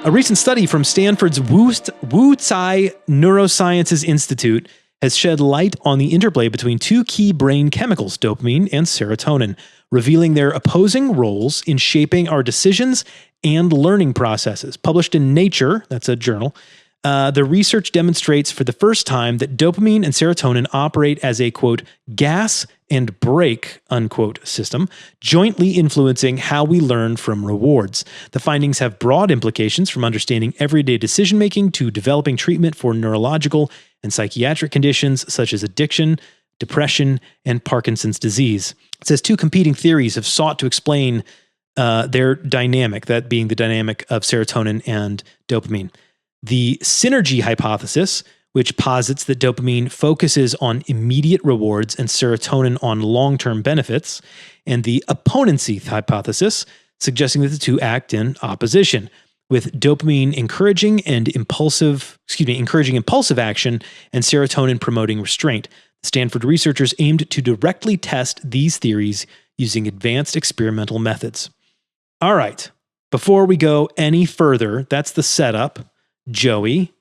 A recent study from Stanford's Wu Tsai Neurosciences Institute has shed light on the interplay between two key brain chemicals, dopamine and serotonin, revealing their opposing roles in shaping our decisions and learning processes. Published in Nature, that's a journal, the research demonstrates for the first time that dopamine and serotonin operate as a, quote, gas and brake, unquote, system, jointly influencing how we learn from rewards. The findings have broad implications from understanding everyday decision-making to developing treatment for neurological and psychiatric conditions such as addiction, depression, and Parkinson's disease. It says two competing theories have sought to explain their dynamic, that being the dynamic of serotonin and dopamine. The synergy hypothesis, which posits that dopamine focuses on immediate rewards and serotonin on long-term benefits, and the opponency hypothesis, suggesting that the two act in opposition, with dopamine encouraging impulsive action and serotonin promoting restraint. Stanford researchers aimed to directly test these theories using advanced experimental methods. All right, before we go any further, that's the setup. Joey,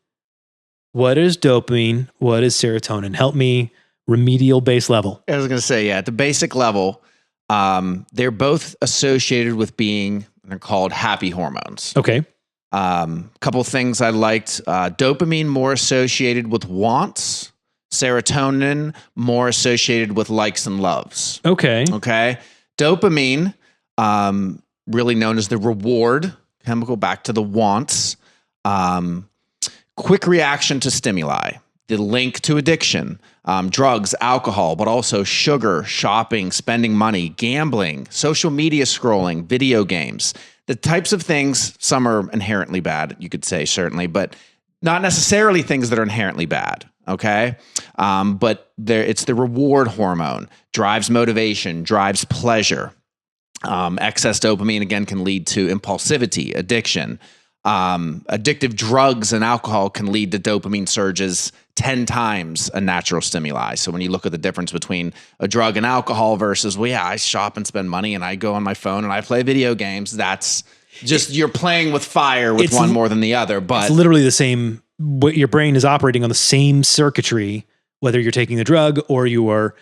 what is dopamine? What is serotonin? Help me, remedial base level. I was going to say, yeah, at the basic level, they're both associated with being, they're called happy hormones. Okay. Couple things I liked. Dopamine more associated with wants. Serotonin more associated with likes and loves. Okay. Okay. Dopamine, really known as the reward chemical, back to the wants. Quick reaction to stimuli, the link to addiction, drugs, alcohol, but also sugar, shopping, spending money, gambling, social media scrolling, video games, the types of things. Some are inherently bad, you could say, certainly, but not necessarily things that are inherently bad. Okay. But it's the reward hormone, drives motivation, drives pleasure. Excess dopamine, again, can lead to impulsivity, addiction. Addictive drugs and alcohol can lead to dopamine surges 10 times a natural stimuli. So when you look at the difference between a drug and alcohol versus, well, yeah, I shop and spend money and I go on my phone and I play video games, that's just, you're playing with fire with one more than the other. But it's literally the same, your brain is operating on the same circuitry, whether you're taking the drug or you are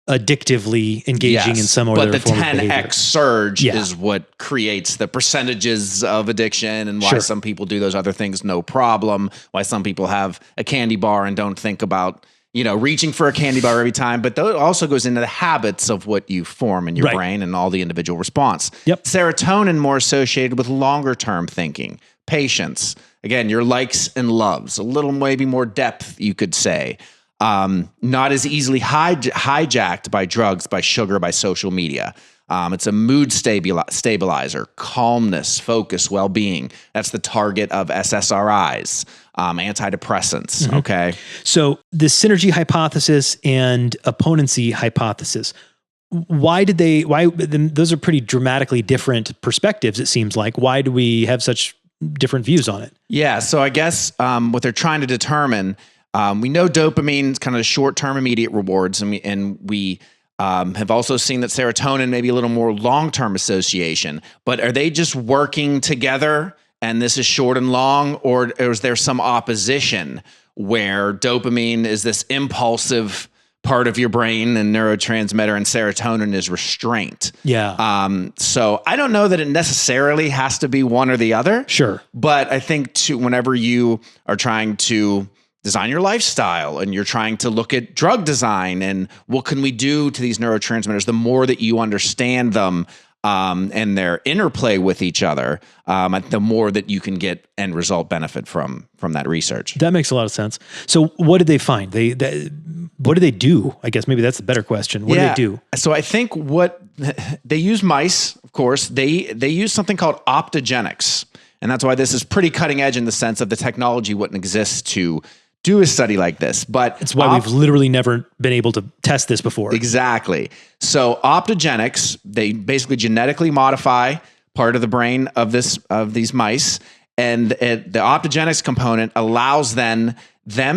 addictively engaging in some other form of behavior. But the 10x surge is what creates the percentages of addiction, and why some people do those other things no problem, why some people have a candy bar and don't think about, reaching for a candy bar every time. But that also goes into the habits of what you form in your brain and all the individual response. Yep. Serotonin more associated with longer term thinking, patience. Again, your likes and loves, a little maybe more depth, you could say. Not as easily hijacked by drugs, by sugar, by social media. It's a mood stabilizer, calmness, focus, well-being. That's the target of SSRIs, antidepressants. Mm-hmm. Okay. So the synergy hypothesis and opponency hypothesis, those are pretty dramatically different perspectives, it seems like. Why do we have such different views on it? Yeah. So I guess, what they're trying to determine, we know dopamine is kind of the short-term immediate rewards, and we have also seen that serotonin may be a little more long-term association, but are they just working together and this is short and long, or is there some opposition where dopamine is this impulsive part of your brain and neurotransmitter, and serotonin is restraint? Yeah. So I don't know that it necessarily has to be one or the other. Sure. But I think whenever you are trying to design your lifestyle and you're trying to look at drug design and what can we do to these neurotransmitters, the more that you understand them and their interplay with each other, the more that you can get end result benefit from that research. That makes a lot of sense. So what did they find? What did they do? I guess maybe that's the better question. What did they do? So I think what they use mice, of course. They use something called optogenics. And that's why this is pretty cutting edge in the sense of the technology wouldn't exist to do a study like this, but it's why we've literally never been able to test this before. Exactly. So optogenics, they basically genetically modify part of the brain of these mice, and the optogenics component allows them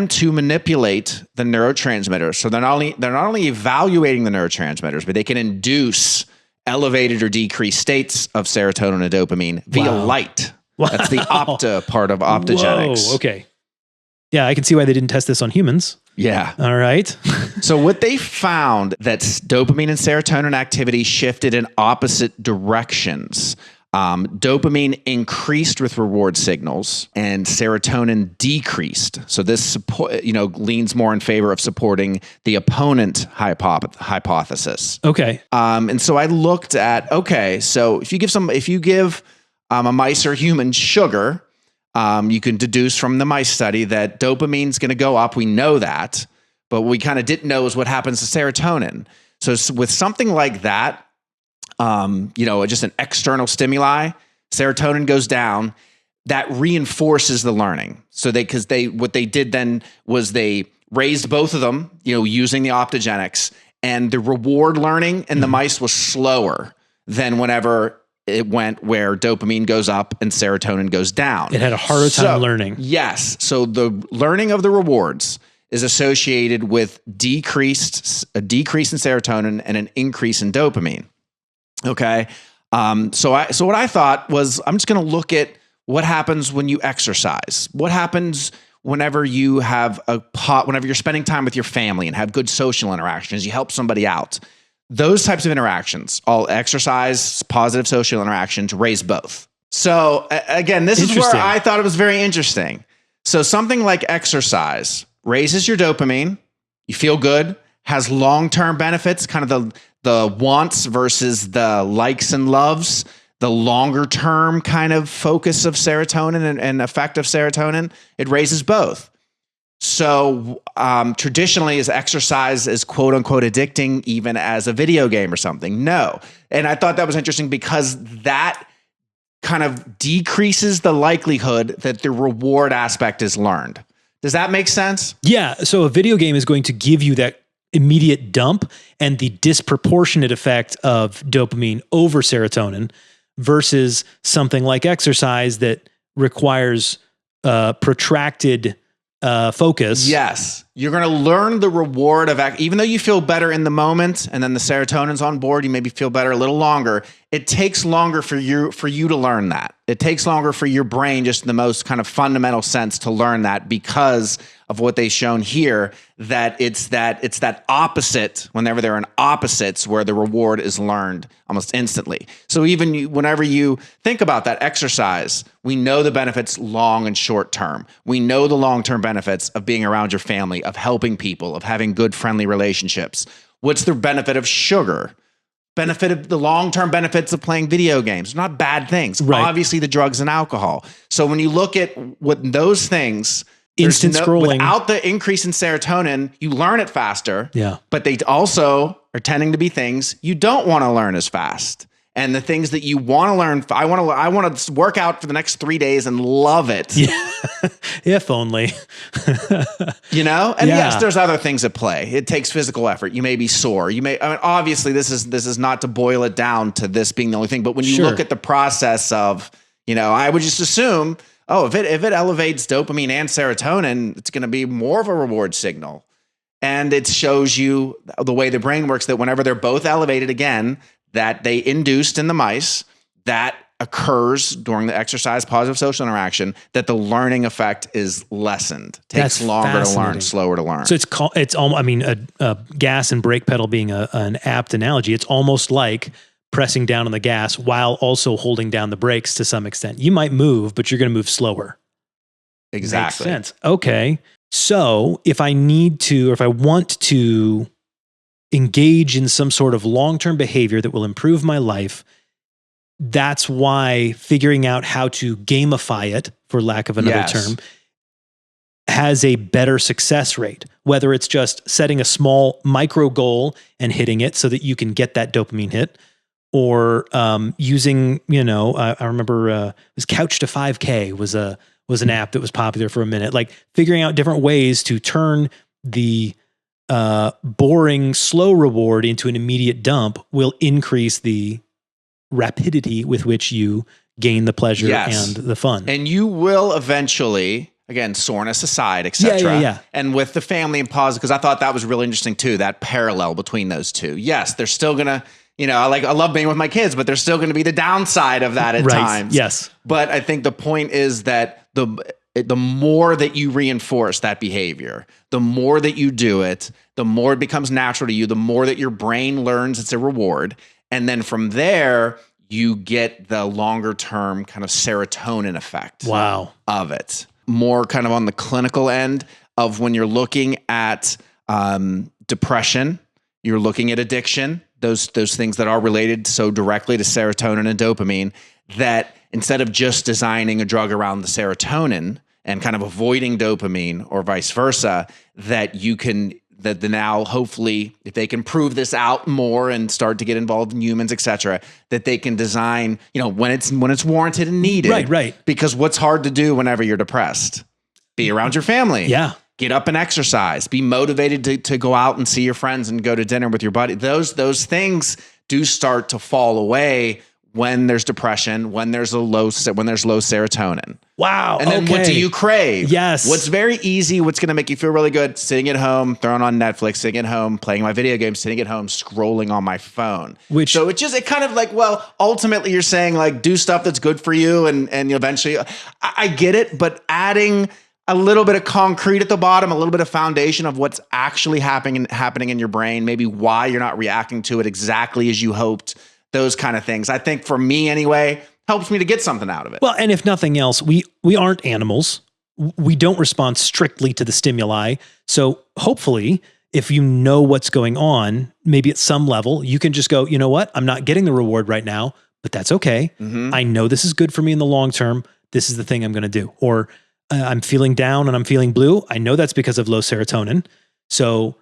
to manipulate the neurotransmitters. So they're not only evaluating the neurotransmitters, but they can induce elevated or decreased states of serotonin and dopamine via light. That's the opta part of optogenics. Whoa, okay. Yeah, I can see why they didn't test this on humans. Yeah. All right. So what they found that dopamine and serotonin activity shifted in opposite directions. Dopamine increased with reward signals and serotonin decreased. So this leans more in favor of supporting the opponent hypothesis. Okay. And so I looked at, so if you give a mice or human sugar, you can deduce from the mice study that dopamine's going to go up. We know that, but what we kind of didn't know is what happens to serotonin. So with something like that, just an external stimuli, serotonin goes down. That reinforces the learning. So what they did then was they raised both of them, using the optogenics, and the reward learning in the mice was slower than whenever it went where dopamine goes up and serotonin goes down. It had a harder time learning. Yes. So the learning of the rewards is associated with a decrease in serotonin and an increase in dopamine. Okay. So what I thought was, I'm just going to look at what happens when you exercise. What happens whenever you have whenever you're spending time with your family and have good social interactions, you help somebody out. Those types of interactions, all exercise, positive social interactions, raise both. So again, this is where I thought it was very interesting. So something like exercise raises your dopamine, you feel good, has long-term benefits, kind of the wants versus the likes and loves, the longer-term kind of focus of serotonin and effect of serotonin, it raises both. So traditionally, is exercise is quote unquote addicting, even as a video game or something? No. And I thought that was interesting because that kind of decreases the likelihood that the reward aspect is learned. Does that make sense? Yeah. So a video game is going to give you that immediate dump and the disproportionate effect of dopamine over serotonin versus something like exercise that requires protracted focus. Yes. You're going to learn the reward of even though you feel better in the moment and then the serotonin's on board, you maybe feel better a little longer. It takes longer for you to learn that. It takes longer for your brain, just in the most kind of fundamental sense, to learn that because of what they've shown here, that it's that opposite, whenever they're in opposites, where the reward is learned almost instantly. So even whenever you think about that exercise, we know the benefits long and short term. We know the long-term benefits of being around your family, of helping people, of having good, friendly relationships. What's the benefit of sugar? Benefit of the long-term benefits of playing video games. Not bad things. Right. Obviously, the drugs and alcohol. So when you look at what those things, instant scrolling, without the increase in serotonin, you learn it faster. Yeah. But they also are tending to be things you don't want to learn as fast. And the things that you want to learn, I want to work out for the next 3 days and love it. Yeah. If only. And yes, there's other things at play. It takes physical effort. You may be sore. Obviously this is not to boil it down to this being the only thing, but when you look at the process of, I would just assume, if it elevates dopamine and serotonin, it's going to be more of a reward signal. And it shows you the way the brain works, that whenever they're both elevated again, that they induced in the mice, that occurs during the exercise positive social interaction, that the learning effect is lessened. Takes longer to learn, slower to learn. So it's a gas and brake pedal being an apt analogy. It's almost like pressing down on the gas while also holding down the brakes to some extent. You might move, but you're going to move slower. Exactly. Makes sense. Okay. So if I need to, or if I want to engage in some sort of long-term behavior that will improve my life, that's why figuring out how to gamify it, for lack of another term, has a better success rate. Whether it's just setting a small micro goal and hitting it so that you can get that dopamine hit, or using, I remember it was Couch to 5K was an app that was popular for a minute, like figuring out different ways to turn the boring, slow reward into an immediate dump will increase the rapidity with which you gain the pleasure and the fun. And you will eventually, again, soreness aside, etc. Yeah. And with the family and pause, because I thought that was really interesting too, that parallel between those two. Yes, they're still going to, I love being with my kids, but there's still going to be the downside of that at times. Yes. But I think the point is that the more that you reinforce that behavior, the more that you do it, the more it becomes natural to you, the more that your brain learns it's a reward. And then from there, you get the longer term kind of serotonin effect of it. More kind of on the clinical end of when you're looking at depression, you're looking at addiction, those things that are related so directly to serotonin and dopamine, that instead of just designing a drug around the serotonin and kind of avoiding dopamine or vice versa, that now hopefully if they can prove this out more and start to get involved in humans, et cetera, that they can design, when it's warranted and needed. Right. Because what's hard to do whenever you're depressed? Be around your family. Yeah. Get up and exercise. Be motivated to go out and see your friends and go to dinner with your buddy. Those things do start to fall away when there's depression, when there's low serotonin. Wow. And then what do you crave? Yes. What's very easy, what's going to make you feel really good? Sitting at home, throwing on Netflix, sitting at home, playing my video games, sitting at home, scrolling on my phone. It kind of like, well, ultimately you're saying like, do stuff that's good for you. And eventually I get it, but adding a little bit of concrete at the bottom, a little bit of foundation of what's actually happening in your brain, maybe why you're not reacting to it exactly as you hoped, those kind of things. I think for me anyway, helps me to get something out of it. Well, and if nothing else, we aren't animals. We don't respond strictly to the stimuli. So hopefully, if you know what's going on, maybe at some level, you can just go, you know what? I'm not getting the reward right now, but that's okay. Mm-hmm. I know this is good for me in the long term. This is the thing I'm going to do. Or I'm feeling down and I'm feeling blue. I know that's because of low serotonin. So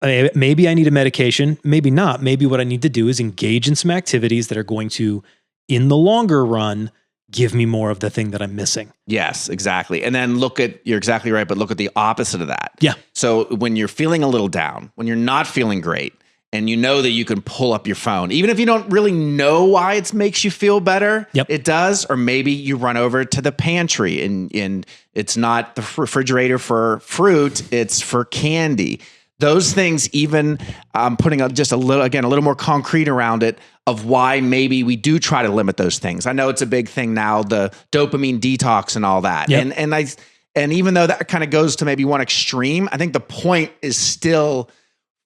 maybe I need a medication, maybe not. Maybe what I need to do is engage in some activities that are going to, in the longer run, give me more of the thing that I'm missing. Yes, exactly. And then you're exactly right, but look at the opposite of that. Yeah. So when you're feeling a little down, when you're not feeling great, and you know that you can pull up your phone, even if you don't really know why it makes you feel better, It does. Or maybe you run over to the pantry and it's not the refrigerator for fruit, it's for candy. Those things, even putting up just a little more concrete around it of why maybe we do try to limit those things. I know it's a big thing now, the dopamine detox and all that. Yep. And even though that kind of goes to maybe one extreme, I think the point is still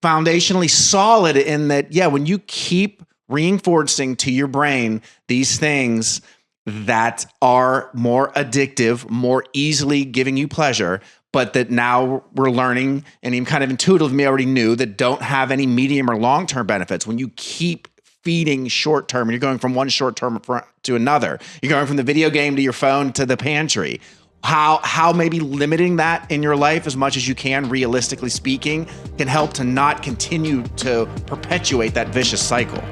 foundationally solid in that, when you keep reinforcing to your brain these things that are more addictive, more easily giving you pleasure, but that now we're learning, and even kind of intuitively already knew, that don't have any medium or long-term benefits. When you keep feeding short-term, and you're going from one short-term to another, you're going from the video game to your phone to the pantry, how maybe limiting that in your life as much as you can, realistically speaking, can help to not continue to perpetuate that vicious cycle.